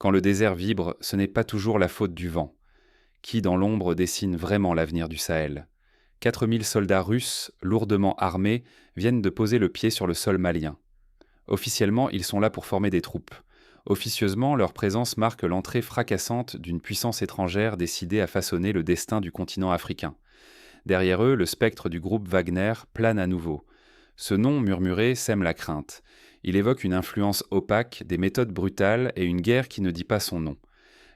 Quand le désert vibre, ce n'est pas toujours la faute du vent. Qui, dans l'ombre, dessine vraiment l'avenir du Sahel? 4000 soldats russes, lourdement armés, viennent de poser le pied sur le sol malien. Officiellement, ils sont là pour former des troupes. Officieusement, leur présence marque l'entrée fracassante d'une puissance étrangère décidée à façonner le destin du continent africain. Derrière eux, le spectre du groupe Wagner plane à nouveau. Ce nom murmuré sème la crainte. Il évoque une influence opaque, des méthodes brutales et une guerre qui ne dit pas son nom.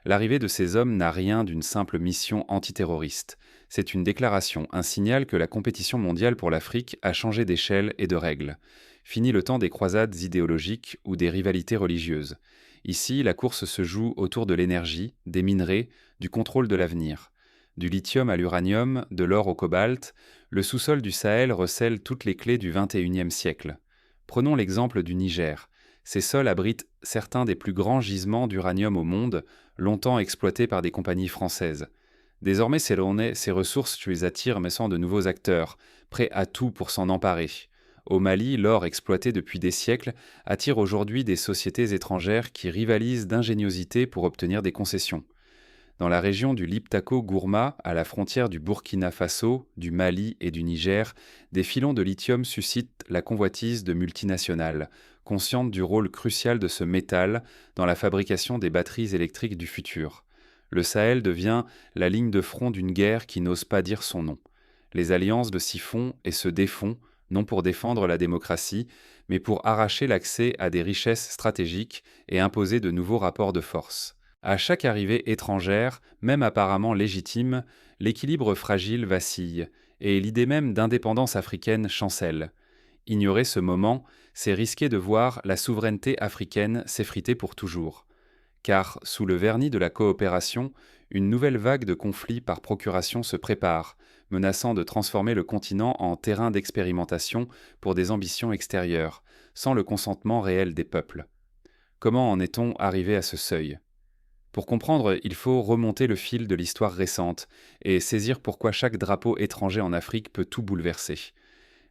L'arrivée de ces hommes n'a rien d'une simple mission antiterroriste. C'est une déclaration, un signal que la compétition mondiale pour l'Afrique a changé d'échelle et de règles. Fini le temps des croisades idéologiques ou des rivalités religieuses. Ici, la course se joue autour de l'énergie, des minerais, du contrôle de l'avenir. Du lithium à l'uranium, de l'or au cobalt, le sous-sol du Sahel recèle toutes les clés du XXIe siècle. Prenons l'exemple du Niger. Ces sols abritent certains des plus grands gisements d'uranium au monde, longtemps exploités par des compagnies françaises. Désormais, ces ressources les attirent mais sans de nouveaux acteurs, prêts à tout pour s'en emparer. Au Mali, l'or exploité depuis des siècles attire aujourd'hui des sociétés étrangères qui rivalisent d'ingéniosité pour obtenir des concessions. Dans la région du Liptako-Gourma, à la frontière du Burkina Faso, du Mali et du Niger, des filons de lithium suscitent la convoitise de multinationales, conscientes du rôle crucial de ce métal dans la fabrication des batteries électriques du futur. Le Sahel devient la ligne de front d'une guerre qui n'ose pas dire son nom. Les alliances s'y font et se défont, non pour défendre la démocratie, mais pour arracher l'accès à des richesses stratégiques et imposer de nouveaux rapports de force. À chaque arrivée étrangère, même apparemment légitime, l'équilibre fragile vacille, et l'idée même d'indépendance africaine chancelle. Ignorer ce moment, c'est risquer de voir la souveraineté africaine s'effriter pour toujours. Car, sous le vernis de la coopération, une nouvelle vague de conflits par procuration se prépare, menaçant de transformer le continent en terrain d'expérimentation pour des ambitions extérieures, sans le consentement réel des peuples. Comment en est-on arrivé à ce seuil ? Pour comprendre, il faut remonter le fil de l'histoire récente et saisir pourquoi chaque drapeau étranger en Afrique peut tout bouleverser.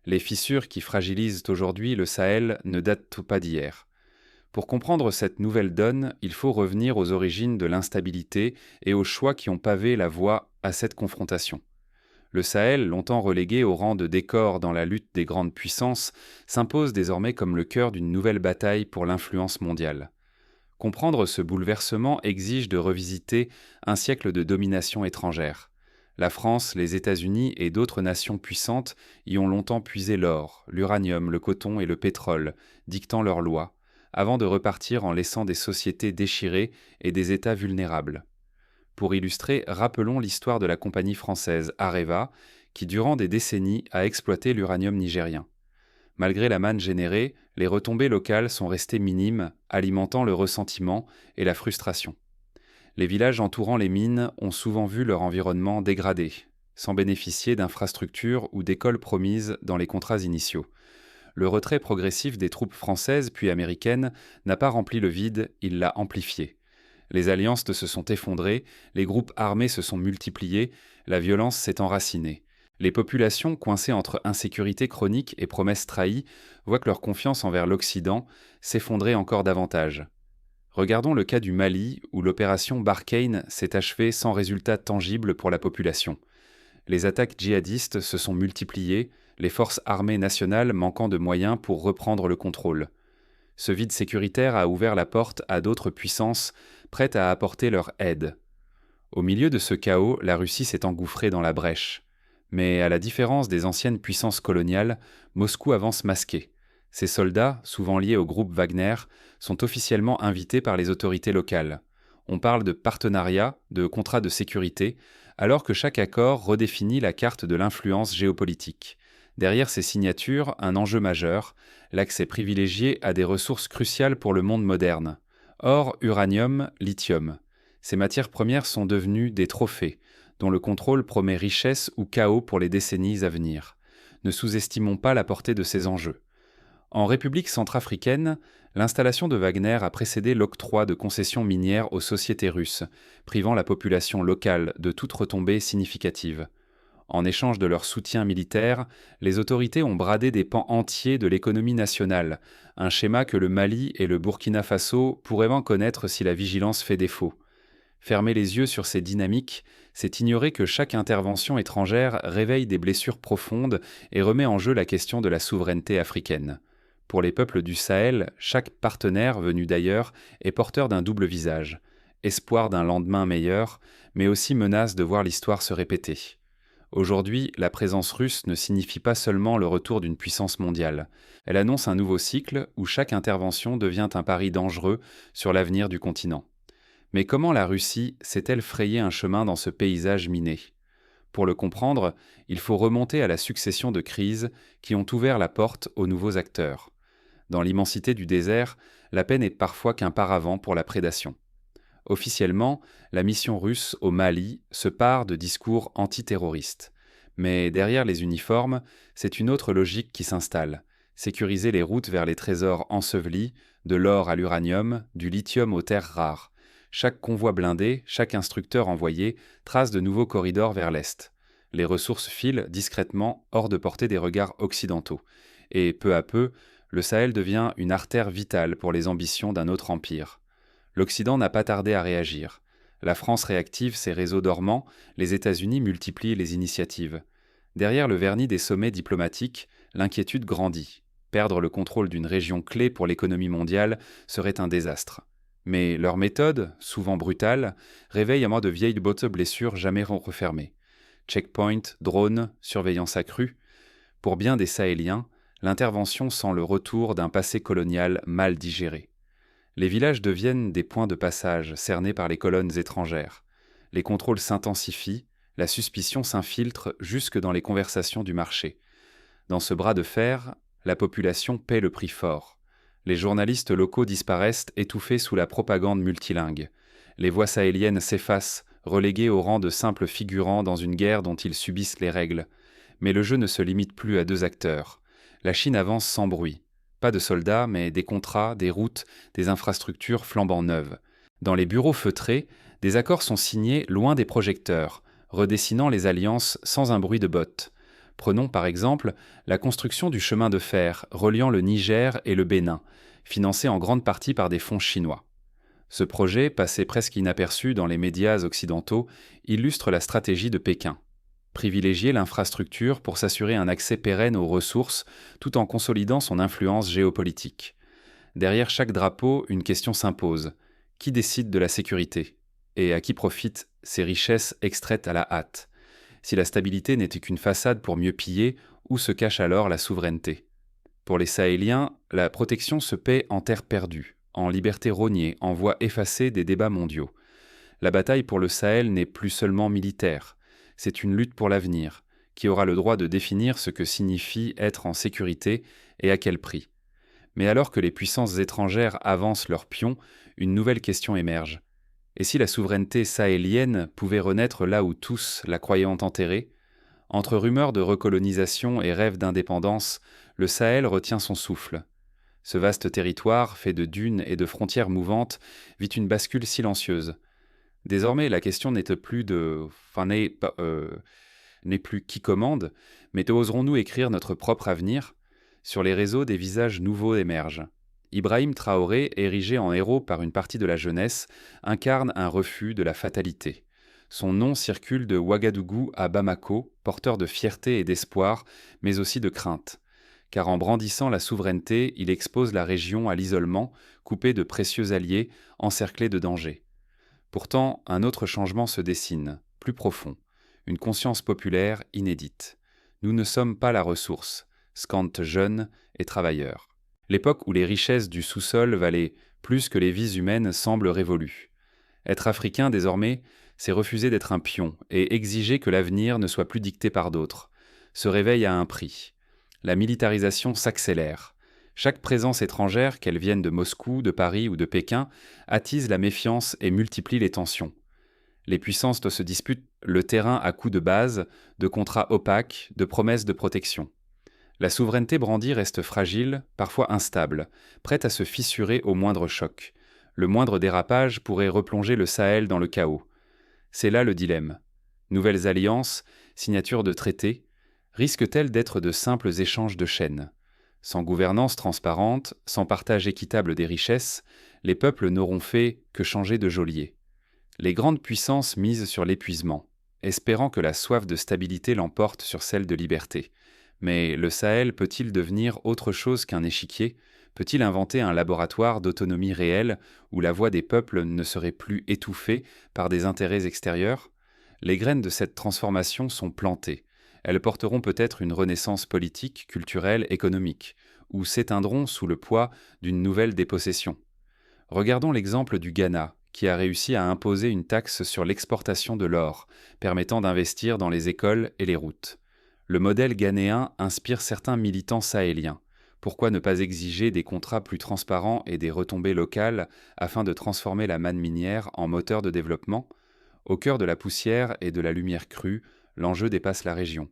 Les fissures qui fragilisent aujourd'hui le Sahel ne datent pas d'hier. Pour comprendre cette nouvelle donne, il faut revenir aux origines de l'instabilité et aux choix qui ont pavé la voie à cette confrontation. Le Sahel, longtemps relégué au rang de décor dans la lutte des grandes puissances, s'impose désormais comme le cœur d'une nouvelle bataille pour l'influence mondiale. Comprendre ce bouleversement exige de revisiter un siècle de domination étrangère. La France, les États-Unis et d'autres nations puissantes y ont longtemps puisé l'or, l'uranium, le coton et le pétrole, dictant leurs lois, avant de repartir en laissant des sociétés déchirées et des États vulnérables. Pour illustrer, rappelons l'histoire de la compagnie française Areva, qui durant des décennies a exploité l'uranium nigérien. Malgré la manne générée, les retombées locales sont restées minimes, alimentant le ressentiment et la frustration. Les villages entourant les mines ont souvent vu leur environnement dégradé, sans bénéficier d'infrastructures ou d'écoles promises dans les contrats initiaux. Le retrait progressif des troupes françaises puis américaines n'a pas rempli le vide, il l'a amplifié. Les alliances se sont effondrées, les groupes armés se sont multipliés, la violence s'est enracinée. Les populations, coincées entre insécurité chronique et promesses trahies, voient que leur confiance envers l'Occident s'effondrer encore davantage. Regardons le cas du Mali, où l'opération Barkhane s'est achevée sans résultat tangible pour la population. Les attaques djihadistes se sont multipliées, les forces armées nationales manquant de moyens pour reprendre le contrôle. Ce vide sécuritaire a ouvert la porte à d'autres puissances prêtes à apporter leur aide. Au milieu de ce chaos, la Russie s'est engouffrée dans la brèche. Mais à la différence des anciennes puissances coloniales, Moscou avance masqué. Ses soldats, souvent liés au groupe Wagner, sont officiellement invités par les autorités locales. On parle de partenariat, de contrat de sécurité, alors que chaque accord redéfinit la carte de l'influence géopolitique. Derrière ces signatures, un enjeu majeur, l'accès privilégié à des ressources cruciales pour le monde moderne. Or, uranium, lithium. Ces matières premières sont devenues des trophées, dont le contrôle promet richesse ou chaos pour les décennies à venir. Ne sous-estimons pas la portée de ces enjeux. En République centrafricaine, l'installation de Wagner a précédé l'octroi de concessions minières aux sociétés russes, privant la population locale de toute retombée significative. En échange de leur soutien militaire, les autorités ont bradé des pans entiers de l'économie nationale, un schéma que le Mali et le Burkina Faso pourraient bien connaître si la vigilance fait défaut. Fermer les yeux sur ces dynamiques, c'est ignorer que chaque intervention étrangère réveille des blessures profondes et remet en jeu la question de la souveraineté africaine. Pour les peuples du Sahel, chaque partenaire venu d'ailleurs est porteur d'un double visage, espoir d'un lendemain meilleur, mais aussi menace de voir l'histoire se répéter. Aujourd'hui, la présence russe ne signifie pas seulement le retour d'une puissance mondiale. Elle annonce un nouveau cycle où chaque intervention devient un pari dangereux sur l'avenir du continent. Mais comment la Russie s'est-elle frayé un chemin dans ce paysage miné ? Pour le comprendre, il faut remonter à la succession de crises qui ont ouvert la porte aux nouveaux acteurs. Dans l'immensité du désert, la paix n'est parfois qu'un paravent pour la prédation. Officiellement, la mission russe au Mali se pare de discours antiterroristes. Mais derrière les uniformes, c'est une autre logique qui s'installe. Sécuriser les routes vers les trésors ensevelis, de l'or à l'uranium, du lithium aux terres rares. Chaque convoi blindé, chaque instructeur envoyé, trace de nouveaux corridors vers l'Est. Les ressources filent discrètement hors de portée des regards occidentaux. Et peu à peu, le Sahel devient une artère vitale pour les ambitions d'un autre empire. L'Occident n'a pas tardé à réagir. La France réactive ses réseaux dormants, les États-Unis multiplient les initiatives. Derrière le vernis des sommets diplomatiques, l'inquiétude grandit. Perdre le contrôle d'une région clé pour l'économie mondiale serait un désastre. Mais leur méthode, souvent brutale, réveille à moi de vieilles bottes blessures jamais refermées. Checkpoint, drones, surveillance accrue. Pour bien des Sahéliens, l'intervention sent le retour d'un passé colonial mal digéré. Les villages deviennent des points de passage cernés par les colonnes étrangères. Les contrôles s'intensifient, la suspicion s'infiltre jusque dans les conversations du marché. Dans ce bras de fer, la population paie le prix fort. Les journalistes locaux disparaissent étouffés sous la propagande multilingue. Les voix sahéliennes s'effacent, reléguées au rang de simples figurants dans une guerre dont ils subissent les règles. Mais le jeu ne se limite plus à 2 acteurs. La Chine avance sans bruit. Pas de soldats, mais des contrats, des routes, des infrastructures flambant neuves. Dans les bureaux feutrés, des accords sont signés loin des projecteurs, redessinant les alliances sans un bruit de bottes. Prenons par exemple la construction du chemin de fer reliant le Niger et le Bénin, financé en grande partie par des fonds chinois. Ce projet, passé presque inaperçu dans les médias occidentaux, illustre la stratégie de Pékin. Privilégier l'infrastructure pour s'assurer un accès pérenne aux ressources tout en consolidant son influence géopolitique. Derrière chaque drapeau, une question s'impose. Qui décide de la sécurité ? Et à qui profitent ces richesses extraites à la hâte ? Si la stabilité n'était qu'une façade pour mieux piller, où se cache alors la souveraineté ? Pour les Sahéliens, la protection se paie en terre perdue, en liberté rognée, en voie effacée des débats mondiaux. La bataille pour le Sahel n'est plus seulement militaire. C'est une lutte pour l'avenir, qui aura le droit de définir ce que signifie être en sécurité et à quel prix. Mais alors que les puissances étrangères avancent leurs pions, une nouvelle question émerge. Et si la souveraineté sahélienne pouvait renaître là où tous la croyaient enterrée ? Entre rumeurs de recolonisation et rêves d'indépendance, le Sahel retient son souffle. Ce vaste territoire, fait de dunes et de frontières mouvantes, vit une bascule silencieuse. Désormais, la question n'est plus qui commande, mais oserons-nous écrire notre propre avenir ? Sur les réseaux, des visages nouveaux émergent. Ibrahim Traoré, érigé en héros par une partie de la jeunesse, incarne un refus de la fatalité. Son nom circule de Ouagadougou à Bamako, porteur de fierté et d'espoir, mais aussi de crainte. Car en brandissant la souveraineté, il expose la région à l'isolement, coupé de précieux alliés, encerclé de dangers. Pourtant, un autre changement se dessine, plus profond, une conscience populaire inédite. Nous ne sommes pas la ressource, scantent jeunes et travailleurs. L'époque où les richesses du sous-sol valaient plus que les vies humaines semble révolue. Être africain, désormais, c'est refuser d'être un pion et exiger que l'avenir ne soit plus dicté par d'autres. Ce réveil a un prix. La militarisation s'accélère. Chaque présence étrangère, qu'elle vienne de Moscou, de Paris ou de Pékin, attise la méfiance et multiplie les tensions. Les puissances se disputent le terrain à coups de base, de contrats opaques, de promesses de protection. La souveraineté brandie reste fragile, parfois instable, prête à se fissurer au moindre choc. Le moindre dérapage pourrait replonger le Sahel dans le chaos. C'est là le dilemme. Nouvelles alliances, signature de traités, risquent-elles d'être de simples échanges de chaînes? Sans gouvernance transparente, sans partage équitable des richesses, les peuples n'auront fait que changer de geôlier. Les grandes puissances misent sur l'épuisement, espérant que la soif de stabilité l'emporte sur celle de liberté. Mais le Sahel peut-il devenir autre chose qu'un échiquier? Peut-il inventer un laboratoire d'autonomie réelle où la voix des peuples ne serait plus étouffée par des intérêts extérieurs? Les graines de cette transformation sont plantées. Elles porteront peut-être une renaissance politique, culturelle, économique, ou s'éteindront sous le poids d'une nouvelle dépossession. Regardons l'exemple du Ghana, qui a réussi à imposer une taxe sur l'exportation de l'or, permettant d'investir dans les écoles et les routes. Le modèle ghanéen inspire certains militants sahéliens. Pourquoi ne pas exiger des contrats plus transparents et des retombées locales afin de transformer la manne minière en moteur de développement? Au cœur de la poussière et de la lumière crue, l'enjeu dépasse la région.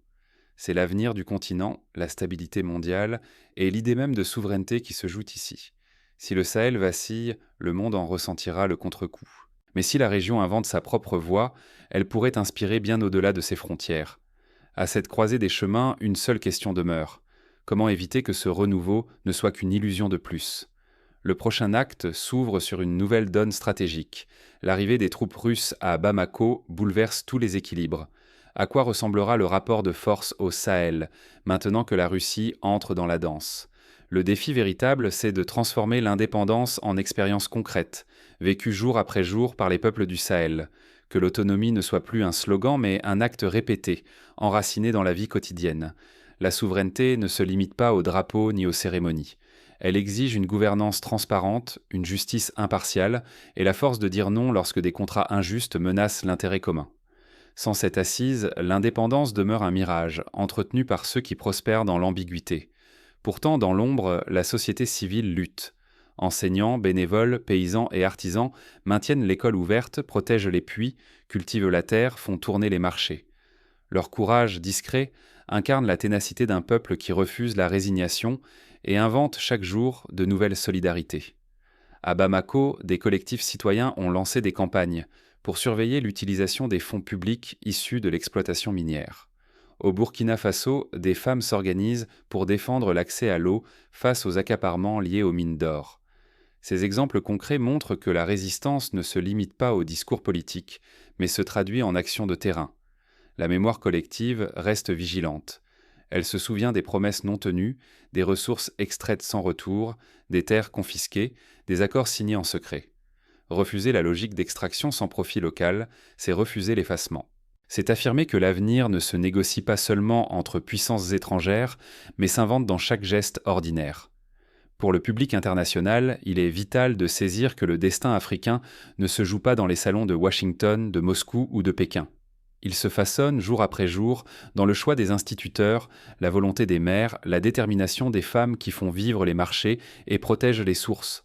C'est l'avenir du continent, la stabilité mondiale et l'idée même de souveraineté qui se jouent ici. Si le Sahel vacille, le monde en ressentira le contre-coup. Mais si la région invente sa propre voie, elle pourrait inspirer bien au-delà de ses frontières. À cette croisée des chemins, une seule question demeure. Comment éviter que ce renouveau ne soit qu'une illusion de plus? Le prochain acte s'ouvre sur une nouvelle donne stratégique. L'arrivée des troupes russes à Bamako bouleverse tous les équilibres. À quoi ressemblera le rapport de force au Sahel, maintenant que la Russie entre dans la danse? Le défi véritable, c'est de transformer l'indépendance en expérience concrète, vécue jour après jour par les peuples du Sahel. Que l'autonomie ne soit plus un slogan, mais un acte répété, enraciné dans la vie quotidienne. La souveraineté ne se limite pas aux drapeaux ni aux cérémonies. Elle exige une gouvernance transparente, une justice impartiale et la force de dire non lorsque des contrats injustes menacent l'intérêt commun. Sans cette assise, l'indépendance demeure un mirage, entretenu par ceux qui prospèrent dans l'ambiguïté. Pourtant, dans l'ombre, la société civile lutte. Enseignants, bénévoles, paysans et artisans maintiennent l'école ouverte, protègent les puits, cultivent la terre, font tourner les marchés. Leur courage discret incarne la ténacité d'un peuple qui refuse la résignation et invente chaque jour de nouvelles solidarités. À Bamako, des collectifs citoyens ont lancé des campagnes pour surveiller l'utilisation des fonds publics issus de l'exploitation minière. Au Burkina Faso, des femmes s'organisent pour défendre l'accès à l'eau face aux accaparements liés aux mines d'or. Ces exemples concrets montrent que la résistance ne se limite pas aux discours politiques, mais se traduit en actions de terrain. La mémoire collective reste vigilante. Elle se souvient des promesses non tenues, des ressources extraites sans retour, des terres confisquées, des accords signés en secret. Refuser la logique d'extraction sans profit local, c'est refuser l'effacement. C'est affirmer que l'avenir ne se négocie pas seulement entre puissances étrangères, mais s'invente dans chaque geste ordinaire. Pour le public international, il est vital de saisir que le destin africain ne se joue pas dans les salons de Washington, de Moscou ou de Pékin. Il se façonne jour après jour dans le choix des instituteurs, la volonté des maires, la détermination des femmes qui font vivre les marchés et protègent les sources.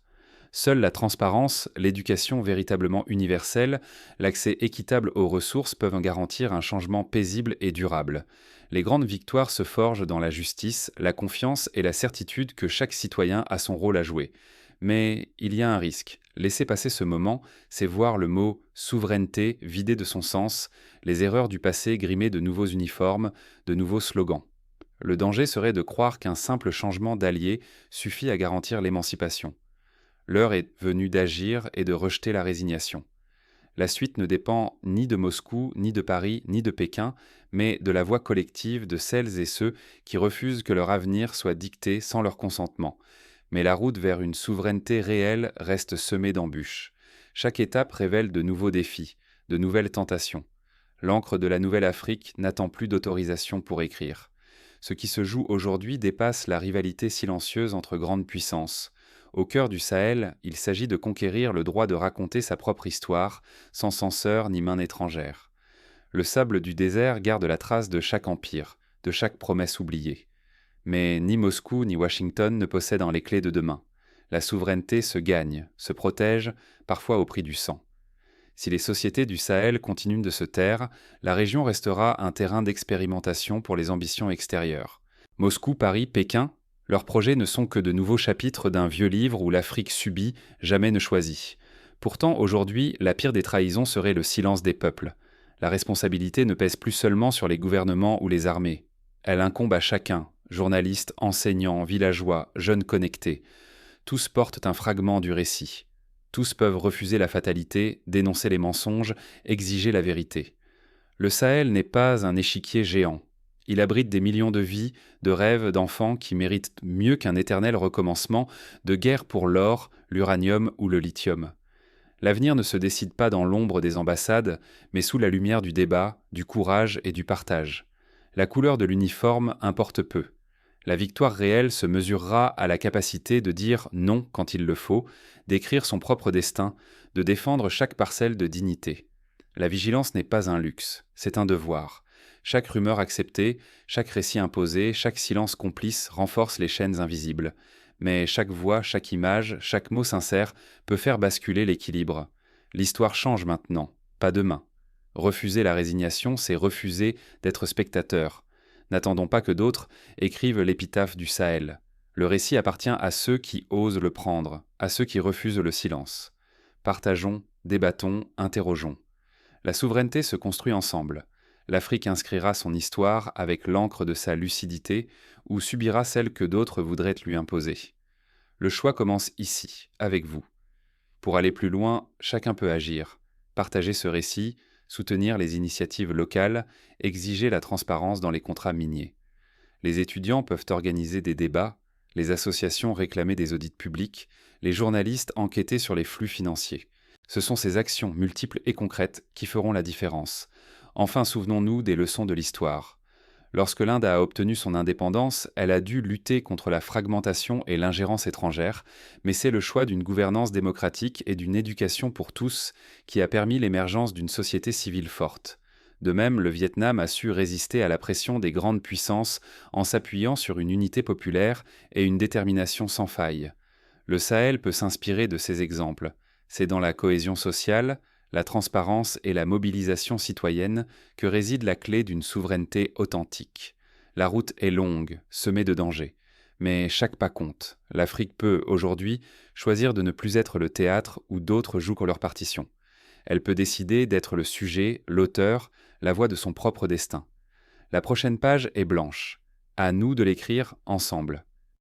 Seule la transparence, l'éducation véritablement universelle, l'accès équitable aux ressources peuvent garantir un changement paisible et durable. Les grandes victoires se forgent dans la justice, la confiance et la certitude que chaque citoyen a son rôle à jouer. Mais il y a un risque. Laisser passer ce moment, c'est voir le mot « souveraineté » vidé de son sens, les erreurs du passé grimées de nouveaux uniformes, de nouveaux slogans. Le danger serait de croire qu'un simple changement d'allié suffit à garantir l'émancipation. L'heure est venue d'agir et de rejeter la résignation. La suite ne dépend ni de Moscou, ni de Paris, ni de Pékin, mais de la voix collective de celles et ceux qui refusent que leur avenir soit dicté sans leur consentement. Mais la route vers une souveraineté réelle reste semée d'embûches. Chaque étape révèle de nouveaux défis, de nouvelles tentations. L'encre de la nouvelle Afrique n'attend plus d'autorisation pour écrire. Ce qui se joue aujourd'hui dépasse la rivalité silencieuse entre grandes puissances. Au cœur du Sahel, il s'agit de conquérir le droit de raconter sa propre histoire, sans censeur ni main étrangère. Le sable du désert garde la trace de chaque empire, de chaque promesse oubliée. Mais ni Moscou ni Washington ne possèdent les clés de demain. La souveraineté se gagne, se protège, parfois au prix du sang. Si les sociétés du Sahel continuent de se taire, la région restera un terrain d'expérimentation pour les ambitions extérieures. Moscou, Paris, Pékin, leurs projets ne sont que de nouveaux chapitres d'un vieux livre où l'Afrique subit, jamais ne choisit. Pourtant, aujourd'hui, la pire des trahisons serait le silence des peuples. La responsabilité ne pèse plus seulement sur les gouvernements ou les armées. Elle incombe à chacun, journalistes, enseignants, villageois, jeunes connectés. Tous portent un fragment du récit. Tous peuvent refuser la fatalité, dénoncer les mensonges, exiger la vérité. Le Sahel n'est pas un échiquier géant. Il abrite des millions de vies, de rêves, d'enfants qui méritent mieux qu'un éternel recommencement de guerre pour l'or, l'uranium ou le lithium. L'avenir ne se décide pas dans l'ombre des ambassades, mais sous la lumière du débat, du courage et du partage. La couleur de l'uniforme importe peu. La victoire réelle se mesurera à la capacité de dire non quand il le faut, d'écrire son propre destin, de défendre chaque parcelle de dignité. La vigilance n'est pas un luxe, c'est un devoir. Chaque rumeur acceptée, chaque récit imposé, chaque silence complice renforce les chaînes invisibles. Mais chaque voix, chaque image, chaque mot sincère peut faire basculer l'équilibre. L'histoire change maintenant, pas demain. Refuser la résignation, c'est refuser d'être spectateur. N'attendons pas que d'autres écrivent l'épitaphe du Sahel. Le récit appartient à ceux qui osent le prendre, à ceux qui refusent le silence. Partageons, débattons, interrogeons. La souveraineté se construit ensemble. L'Afrique inscrira son histoire avec l'encre de sa lucidité ou subira celle que d'autres voudraient lui imposer. Le choix commence ici, avec vous. Pour aller plus loin, chacun peut agir, partager ce récit, soutenir les initiatives locales, exiger la transparence dans les contrats miniers. Les étudiants peuvent organiser des débats, les associations réclamer des audits publics, les journalistes enquêter sur les flux financiers. Ce sont ces actions multiples et concrètes qui feront la différence. Enfin, souvenons-nous des leçons de l'histoire. Lorsque l'Inde a obtenu son indépendance, elle a dû lutter contre la fragmentation et l'ingérence étrangère, mais c'est le choix d'une gouvernance démocratique et d'une éducation pour tous qui a permis l'émergence d'une société civile forte. De même, le Vietnam a su résister à la pression des grandes puissances en s'appuyant sur une unité populaire et une détermination sans faille. Le Sahel peut s'inspirer de ces exemples. C'est dans la cohésion sociale, la transparence et la mobilisation citoyenne que réside la clé d'une souveraineté authentique. La route est longue, semée de dangers. Mais chaque pas compte. L'Afrique peut, aujourd'hui, choisir de ne plus être le théâtre où d'autres jouent leur partition. Elle peut décider d'être le sujet, l'auteur, la voix de son propre destin. La prochaine page est blanche. À nous de l'écrire ensemble.